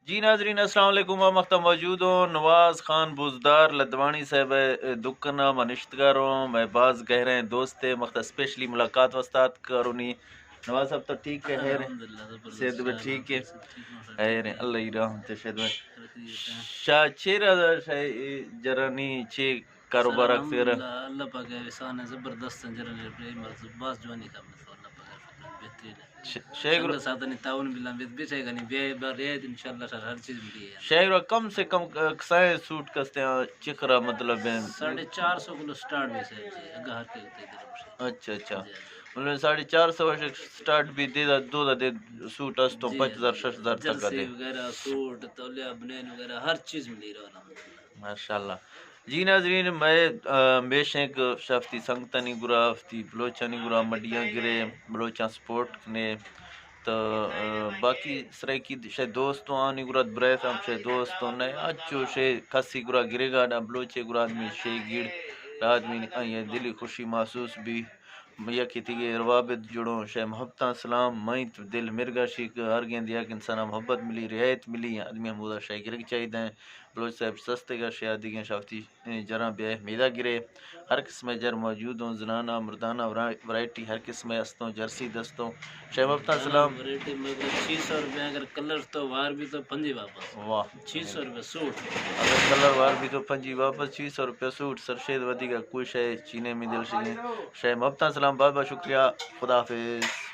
جی ناظرین السلام علیکم وقت موجود ہوں نواز خان بوزدار لدوانی صاحب دکنا منشتگاروں میں باز کہہ رہے ہیں دوست مخت اسپیشلی ملاقات وستاد کرونی نواز صاحب تو ٹھیک ہے صحت میں ٹھیک ہے خیر اللہ ہی رحمت شد میں شاہ چیرا جرانی چے کاروبار اکثر اللہ پاک احسان ہے زبردست جرنے مرز باس جوانی کا اللہ پاک بہترین ہے شیخ ساتھ تعاون بالله بیچے گا نہیں بے ریت انشاءاللہ ہر چیز ملی ہے شیخ کم سے کم کسائے سوٹ کستے ہیں چکرا مطلب ہے 450 کلو سٹارٹ بھی سے جی اگہ ہر کے ہوتے ہیں اچھا اچھا مطلب 450 سٹارٹ بھی دے دو دے سوٹ اس تو 5000 6000 تک دے وغیرہ سوٹ تولیہ بنین وغیرہ ہر چیز ملی رہا ماشاءاللہ جی ناظرین میں بیشک شافتی سنگتنی گرا فتی بلوچانی گرا مڈیاں گرے بلوچاں سپورٹ نے تو باقی سرے کی شے دوستوں آنی گرا بریس ہم شے دوستوں نے اچو شے کسی گرا گرے گا نا بلوچے گرا آدمی شے گیڑ آدمی آئیے دلی خوشی محسوس بھی یکی تیگے روابط جڑوں شے محبتاں سلام مائنت دل مرگا شیک ہر گیندیا کہ انسانہ محبت ملی رعایت ملی آدمی ہمودہ شے گرگ چاہی دیں بلوچ صاحب سستے گا شے آدھی گیں شافتی جرہ بے میدہ گرے ہر قسم جر موجود ہوں زنانہ مردانہ ورائٹی ہر قسم استوں جرسی دستوں شے محبتاں سلام ورائٹی مگر 600 روپے اگر کلر تو وار بھی تو پنجی واپس واہ 600 روپے سوٹ اگر کلر وار بھی تو پنجی واپس 600 روپے سوٹ سرشید ودی کا کوئی شے چینے میں دل شے محبتاں سلام بہت بہت شکریہ خدا حافظ